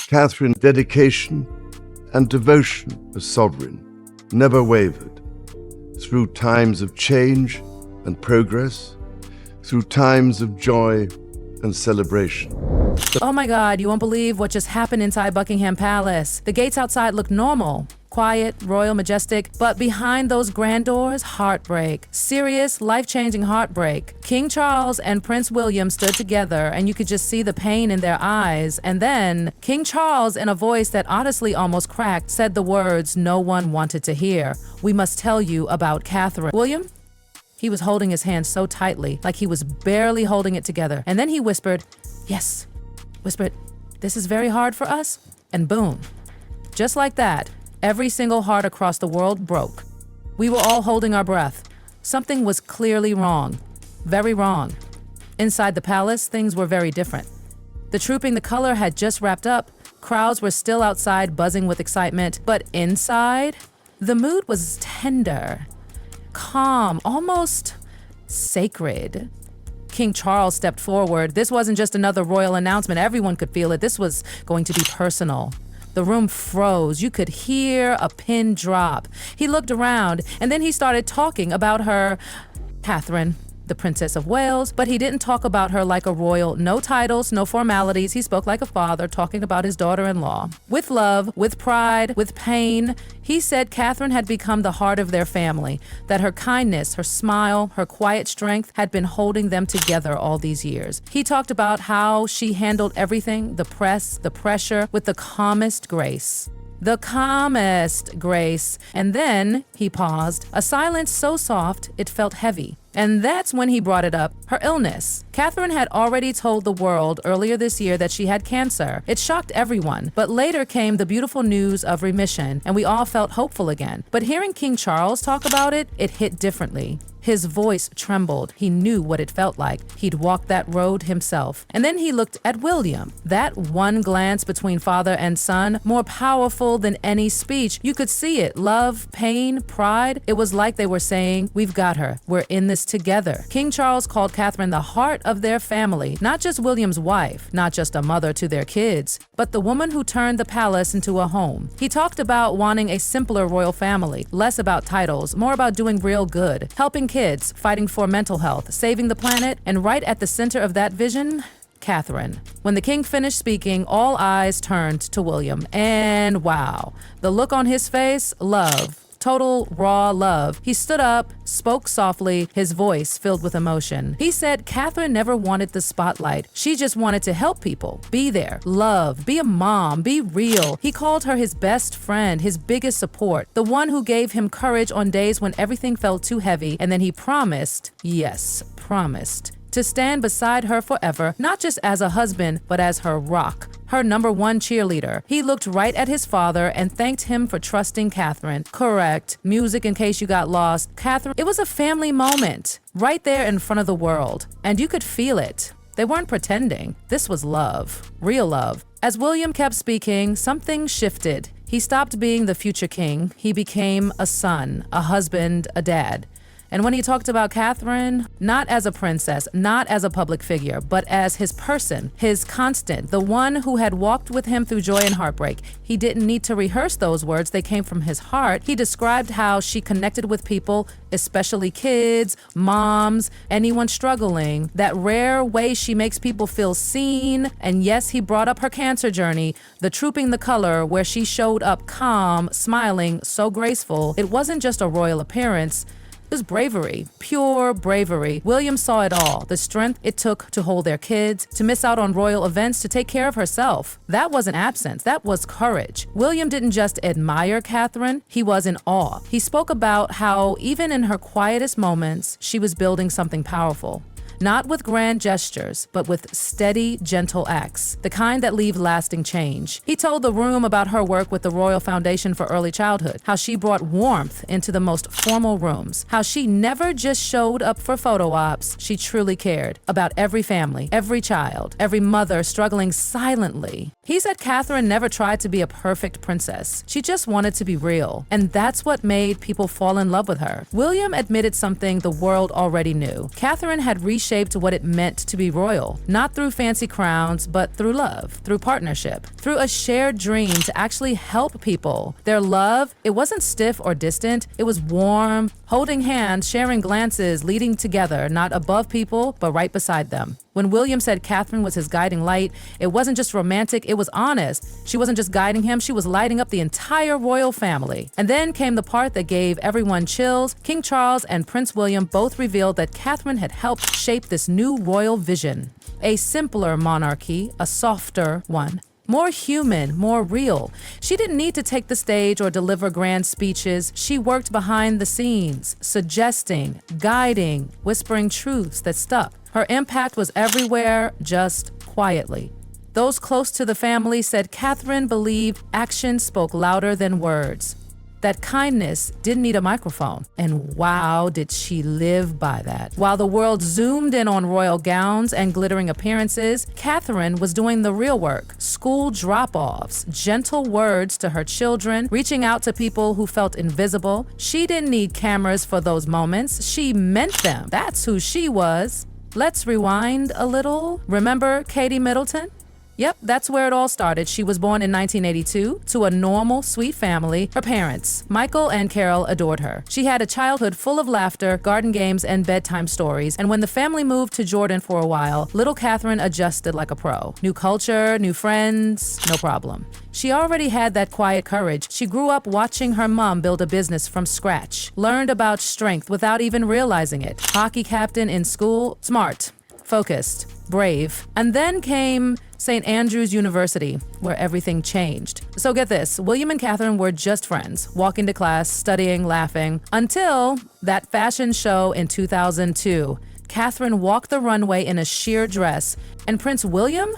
Catherine's dedication and devotion as sovereign never wavered. Through times of change and progress, through times of joy and celebration. Oh my God, you won't believe what just happened inside Buckingham Palace. The gates outside look normal. Quiet, royal, majestic, but behind those grand doors, heartbreak. Serious, life-changing heartbreak. King Charles and Prince William stood together, and you could just see the pain in their eyes. And then, King Charles, in a voice that honestly almost cracked, said the words no one wanted to hear. "We must tell you about Catherine." William? He was holding his hand so tightly, like he was barely holding it together. And then he whispered, "Yes." Whispered, "This is very hard for us." And boom. Just like that, every single heart across the world broke. We were all holding our breath. Something was clearly wrong. Very wrong. Inside the palace, things were very different. The Trooping the Color had just wrapped up. Crowds were still outside, buzzing with excitement. But inside, the mood was tender, calm, almost sacred. King Charles stepped forward. This wasn't just another royal announcement. Everyone could feel it. This was going to be personal. The room froze. You could hear a pin drop. He looked around, and then he started talking about her, Catherine, the Princess of Wales, but he didn't talk about her like a royal. No titles, no formalities. He spoke like a father, talking about his daughter-in-law. With love, with pride, with pain, he said Catherine had become the heart of their family, that her kindness, her smile, her quiet strength had been holding them together all these years. He talked about how she handled everything, the press, the pressure, with the calmest grace. The calmest grace. And then he paused, a silence so soft it felt heavy. And that's when he brought it up, her illness. Catherine had already told the world earlier this year that she had cancer. It shocked everyone, but later came the beautiful news of remission, and we all felt hopeful again. But hearing King Charles talk about it, it hit differently. His voice trembled. He knew what it felt like. He'd walked that road himself. And then he looked at William. That one glance between father and son, more powerful than any speech. You could see it. Love, pain, pride. It was like they were saying, "We've got her. We're in this together." King Charles called Catherine the heart of their family, not just William's wife, not just a mother to their kids, but the woman who turned the palace into a home. He talked about wanting a simpler royal family, less about titles, more about doing real good, helping kids, fighting for mental health, saving the planet, and right at the center of that vision, Catherine. When the king finished speaking, all eyes turned to William, and wow, the look on his face, love. Total raw love. He stood up, spoke softly, his voice filled with emotion. He said Catherine never wanted the spotlight. She just wanted to help people, be there, love, be a mom, be real. He called her his best friend, his biggest support, the one who gave him courage on days when everything felt too heavy. And then he promised, yes, promised, to stand beside her forever, not just as a husband, but as her rock, her #1 cheerleader. He looked right at his father and thanked him for trusting Catherine. Correct. Music in case you got lost. Catherine, it was a family moment, right there in front of the world. And you could feel it. They weren't pretending. This was love, real love. As William kept speaking, something shifted. He stopped being the future king. He became a son, a husband, a dad. And when he talked about Catherine, not as a princess, not as a public figure, but as his person, his constant, the one who had walked with him through joy and heartbreak. He didn't need to rehearse those words. They came from his heart. He described how she connected with people, especially kids, moms, anyone struggling, that rare way she makes people feel seen. And yes, he brought up her cancer journey, the Trooping the Color, where she showed up calm, smiling, so graceful. It wasn't just a royal appearance. It was bravery, pure bravery. William saw it all, the strength it took to hold their kids, to miss out on royal events, to take care of herself. That wasn't absence, that was courage. William didn't just admire Catherine, he was in awe. He spoke about how even in her quietest moments, she was building something powerful. Not with grand gestures, but with steady, gentle acts, the kind that leave lasting change. He told the room about her work with the Royal Foundation for Early Childhood, how she brought warmth into the most formal rooms, how she never just showed up for photo ops, she truly cared about every family, every child, every mother struggling silently. He said Catherine never tried to be a perfect princess. She just wanted to be real, and that's what made people fall in love with her. William admitted something the world already knew. Catherine had reshaped reshaped what it meant to be royal, not through fancy crowns, but through love, through partnership, through a shared dream to actually help people. Their love, it wasn't stiff or distant, it was warm, holding hands, sharing glances, leading together, not above people, but right beside them. When William said Catherine was his guiding light, it wasn't just romantic, it was honest. She wasn't just guiding him, she was lighting up the entire royal family. And then came the part that gave everyone chills. King Charles and Prince William both revealed that Catherine had helped shape this new royal vision. A simpler monarchy, a softer one. More human, more real. She didn't need to take the stage or deliver grand speeches. She worked behind the scenes, suggesting, guiding, whispering truths that stuck. Her impact was everywhere, just quietly. Those close to the family said Catherine believed action spoke louder than words. That kindness didn't need a microphone. And wow, did she live by that. While the world zoomed in on royal gowns and glittering appearances, Catherine was doing the real work. School drop-offs, gentle words to her children, reaching out to people who felt invisible. She didn't need cameras for those moments. She meant them. That's who she was. Let's rewind a little. Remember Katie Middleton? Yep, that's where it all started. She was born in 1982 to a normal, sweet family. Her parents, Michael and Carol, adored her. She had a childhood full of laughter, garden games, and bedtime stories. And when the family moved to Jordan for a while, little Catherine adjusted like a pro. New culture, new friends, no problem. She already had that quiet courage. She grew up watching her mom build a business from scratch, learned about strength without even realizing it. Hockey captain in school, smart, focused, brave. And then came St. Andrews University, where everything changed. So get this, William and Catherine were just friends, walking to class, studying, laughing, until that fashion show in 2002. Catherine walked the runway in a sheer dress, and Prince William?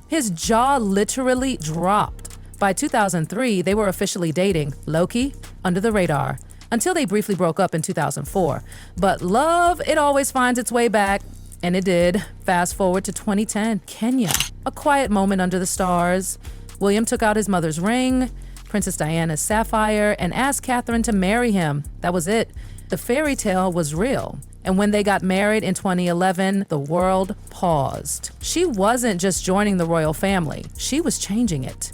His jaw literally dropped. By 2003, they were officially dating, low-key, under the radar, until they briefly broke up in 2004. But love, it always finds its way back. And it did. Fast forward to 2010, Kenya. A quiet moment under the stars. William took out his mother's ring, Princess Diana's sapphire, and asked Catherine to marry him. That was it. The fairy tale was real. And when they got married in 2011, the world paused. She wasn't just joining the royal family, she was changing it.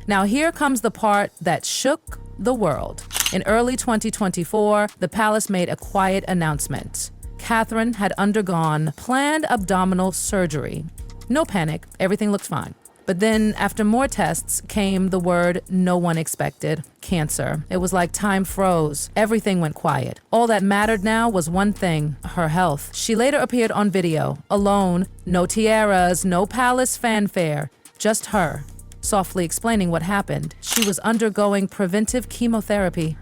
Now here comes the part that shook the world. In early 2024, the palace made a quiet announcement. Catherine had undergone planned abdominal surgery. No panic, everything looked fine. But then, after more tests, came the word no one expected: cancer. It was like time froze. Everything went quiet. All that mattered now was one thing: her health. She later appeared on video, alone, no tiaras, no palace fanfare, just her, softly explaining what happened. She was undergoing preventive chemotherapy.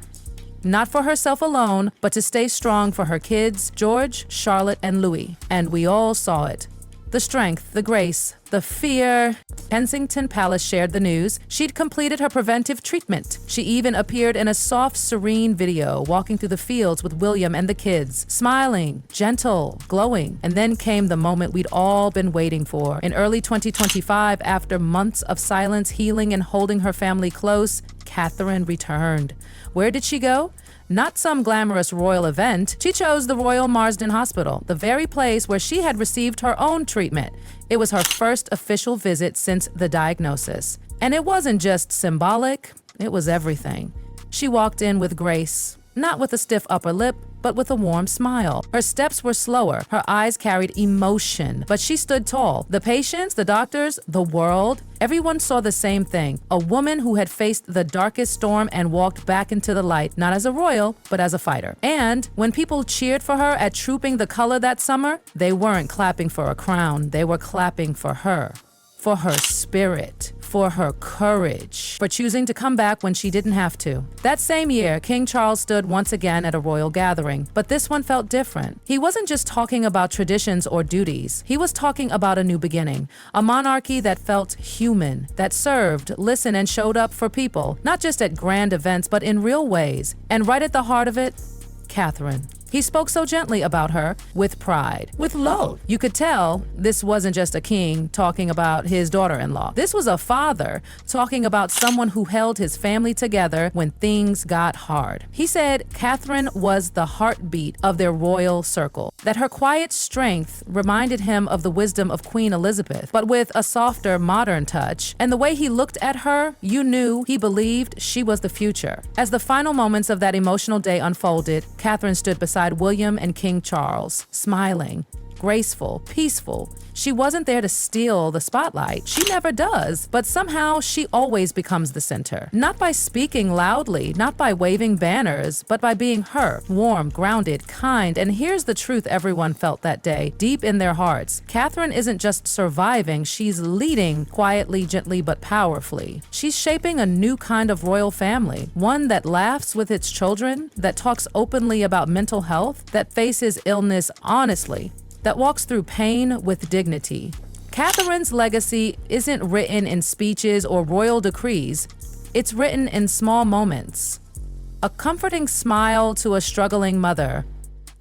Not for herself alone, but to stay strong for her kids, George, Charlotte, and Louis. And we all saw it. The strength, the grace, the fear. Kensington Palace shared the news. She'd completed her preventive treatment. She even appeared in a soft, serene video, walking through the fields with William and the kids, smiling, gentle, glowing. And then came the moment we'd all been waiting for. In early 2025, after months of silence, healing, and holding her family close, Catherine returned. Where did she go? Not some glamorous royal event. She chose the Royal Marsden Hospital, the very place where she had received her own treatment. It was her first official visit since the diagnosis. And it wasn't just symbolic, it was everything. She walked in with grace, not with a stiff upper lip, but with a warm smile. Her steps were slower, her eyes carried emotion, but she stood tall. The patients, the doctors, the world, everyone saw the same thing: a woman who had faced the darkest storm and walked back into the light, not as a royal, but as a fighter. And when people cheered for her at Trooping the Color that summer, they weren't clapping for a crown, they were clapping for her spirit, for her courage, for choosing to come back when she didn't have to. That same year, King Charles stood once again at a royal gathering, but this one felt different. He wasn't just talking about traditions or duties. He was talking about a new beginning, a monarchy that felt human, that served, listened, and showed up for people, not just at grand events, but in real ways. And right at the heart of it, Catherine. He spoke so gently about her, with pride, with love. You could tell this wasn't just a king talking about his daughter-in-law. This was a father talking about someone who held his family together when things got hard. He said Catherine was the heartbeat of their royal circle, that her quiet strength reminded him of the wisdom of Queen Elizabeth, but with a softer, modern touch. And the way he looked at her, you knew he believed she was the future. As the final moments of that emotional day unfolded, Catherine stood beside William and King Charles, smiling, graceful, peaceful. She wasn't there to steal the spotlight. She never does, but somehow she always becomes the center. Not by speaking loudly, not by waving banners, but by being her, warm, grounded, kind. And here's the truth everyone felt that day, deep in their hearts. Catherine isn't just surviving, she's leading quietly, gently, but powerfully. She's shaping a new kind of royal family, one that laughs with its children, that talks openly about mental health, that faces illness honestly, that walks through pain with dignity. Catherine's legacy isn't written in speeches or royal decrees. It's written in small moments. A comforting smile to a struggling mother,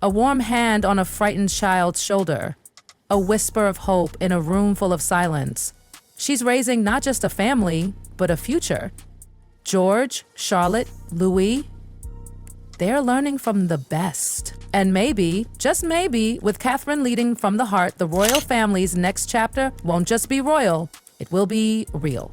a warm hand on a frightened child's shoulder, a whisper of hope in a room full of silence. She's raising not just a family, but a future. George, Charlotte, Louis, they're learning from the best. And maybe, just maybe, with Catherine leading from the heart, the royal family's next chapter won't just be royal, it will be real.